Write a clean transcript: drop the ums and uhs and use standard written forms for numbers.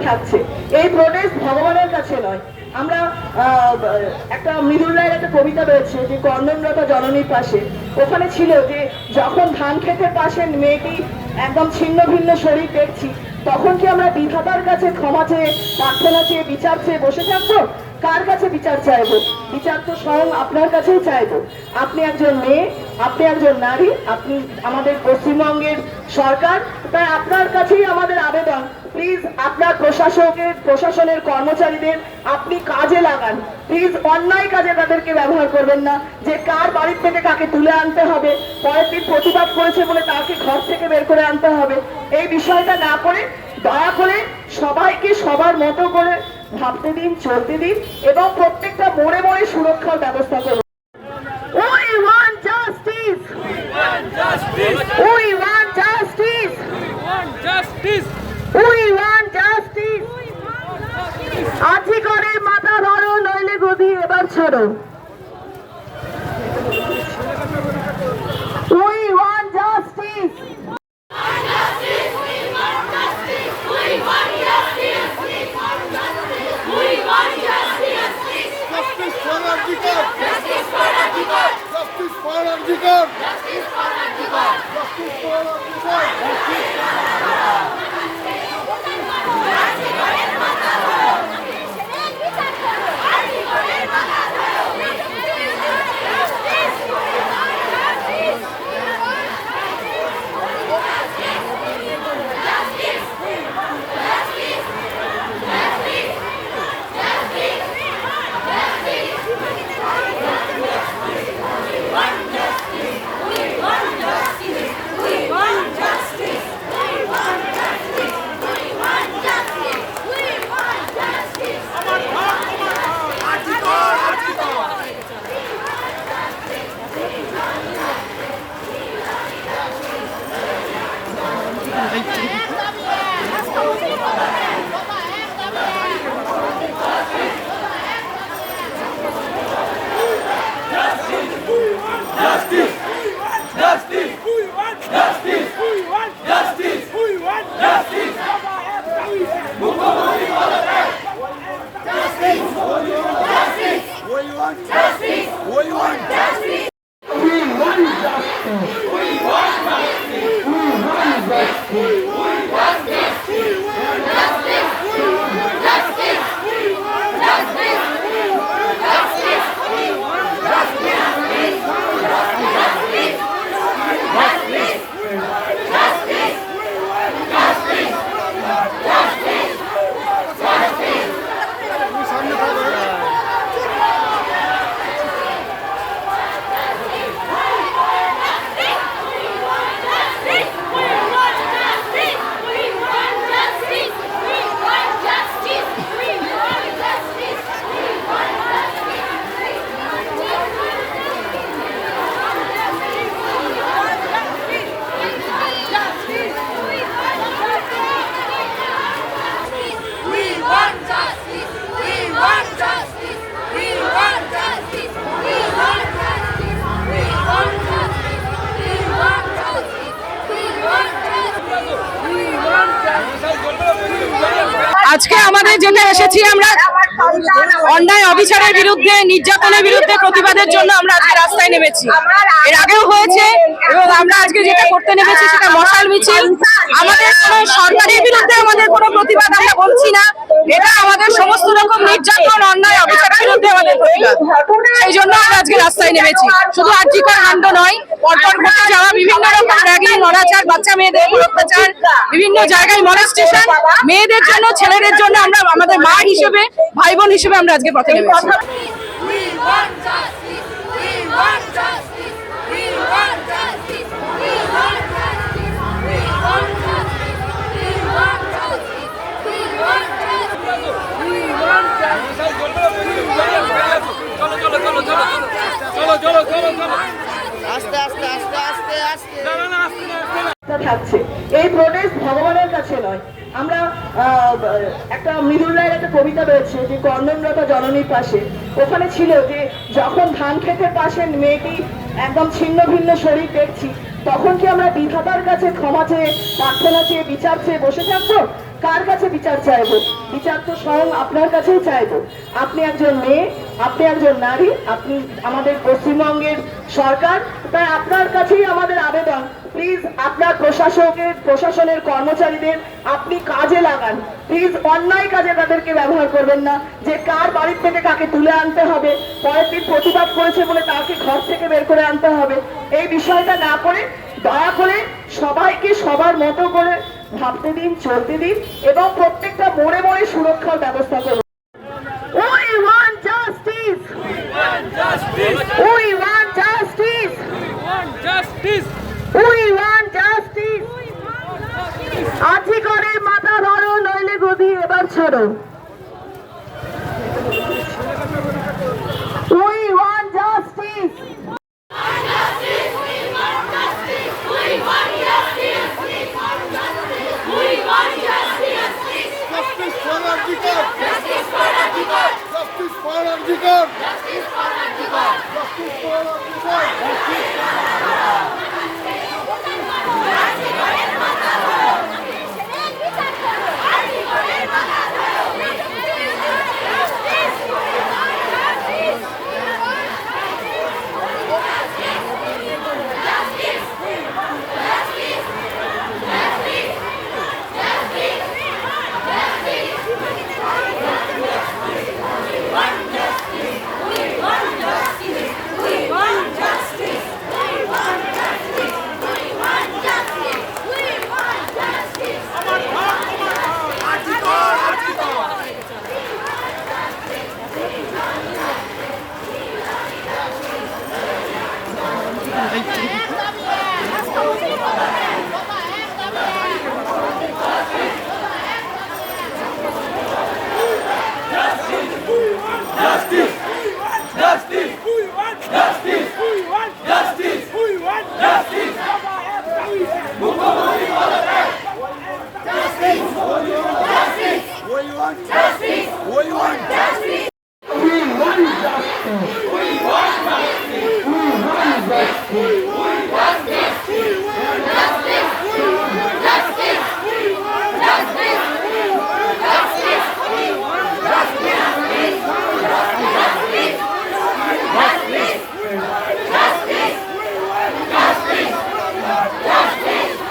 থাকছে এই প্রোটেস্ট ভগবানের কাছে নয়। আমরা একটা মৃদুল রায়ের একটা কবিতা রয়েছে যে কর্ণনরতা জননীর পাশে, ওখানে ছিল যে যখন ধান ক্ষেতের পাশে মেয়েটি একদম ছিন্ন ভিন্ন শরীর দেখছি, তখন কি আমরা বিধাতার কাছে ক্ষমা চেয়ে, প্রার্থনা চেয়ে, বিচার চেয়ে বসে থাকবো? কার কাছে বিচার চাইবো? বিচার তো স্বয়ং আপনার কাছেই চাইবো। আপনি একজন মেয়ে, আপনি একজন নারী, আপনি আমাদের পশ্চিমবঙ্গের সরকার, তাই আপনার কাছেই আমাদের আবেদন, প্লিজ আপনার প্রশাসনের কর্মচারীদের আপনি কাজে লাগান। প্লিজ অন্যায় কাজে তাদেরকে ব্যবহার করবেন না, যে কার বাড়ির থেকে কাকে তুলে আনতে হবে, পরের দিন প্রতিবাদ করেছে বলে তাকে ঘর থেকে বের করে আনতে হবে, এই বিষয়টা না করে দয়া করে সবাইকে সবার মতো করে ভাবতে দিন, চলতে দিন এবং প্রত্যেকটা মোড়ে মোড়ে সুরক্ষার ব্যবস্থা করুন। We want justice. We want justice. We want justice. আজি করে মাথা ধরো, নইলে গদি এবার ছাড়ো। We want justice. আজকে আমাদের যেটা এসেছি, আমরা অন্যায় অবিচারের বিরুদ্ধে, নির্যাতনের বিরুদ্ধে প্রতিবাদের জন্য আমরা আজকে রাস্তায় নেমেছি। এর আগেও হয়েছে এবং আমরা আজকে যেটা করতে নেমেছি সেটা মশাল মিছিল। আমাদের কোনো সরকারের বিরুদ্ধে আমাদের কোনো প্রতিবাদ আমরা বলছি না, এটা আমাদের সমস্ত রকম নির্যাতন, অন্যায় অবিচারের বিরুদ্ধে আমাদের প্রতিবাদ। সেই জন্য আমরা আজকে রাস্তায় নেমেছি। শুধু আর্জিকর কাণ্ড নয়, পরপর ঘটে যাওয়া বিভিন্ন রকম র্যাগিং, অনাচার, বাচ্চা মেয়েদের অত্যাচার, বিভিন্ন জায়গায় মলেস্টেশন, মেয়েদের জন্য, ছেলেদের জন্য আমরা আমাদের মা হিসেবে, ভাই বোন হিসেবে আমরা আজকে পথে নেমেছি। থাকছে এই প্রোটেস্ট ভগবানের কাছে নয়। আমরা একটা মৃদুল রায়ের একটা কবিতা রয়েছে যে কর্ণনরতা জননীর পাশে, ওখানে ছিল যে যখন ধান ক্ষেতের পাশে মেয়েটি একদম ছিন্ন ভিন্ন শরীর দেখছি, তখন কি আমরা বিধাতার কাছে ক্ষমা চেয়ে, প্রার্থনা চেয়ে, বিচার চেয়ে বসে থাকবো? কার কাছে বিচার চাইবো? বিচার তো স্বয়ং আপনার কাছেই চাইবো। আপনি একজন মেয়ে, আপনি একজন নারী, আপনি আমাদের পশ্চিমবঙ্গের সরকার, তাই আপনার কাছেই আমাদের আবেদন, প্লিজ আপনার প্রশাসনের কর্মচারীদের আপনি কাজে লাগান। প্লিজ অন্যায় কাজে তাদেরকে ব্যবহার করবেন না, যে কার বাড়ির থেকে কাকে তুলে আনতে হবে, পরের দিন প্রতিবাদ করেছে বলে তাকে ঘর থেকে বের করে আনতে হবে, এই বিষয়টা না করে দয়া করে সবাইকে সবার মতো করে ভাবতে দিন, চলতে দিন এবং প্রত্যেকটা মোড়ে মোড়ে সুরক্ষার ব্যবস্থা করুন। We want justice. We want justice. We want justice. আজি করে মাথা ধরো, নইলে গদি এবার ছাড়ো। We want justice. Justice for Arjikar! Justice for Arjikar! Justice for Arjikar! Justice for Arjikar! Justice for Arjikar!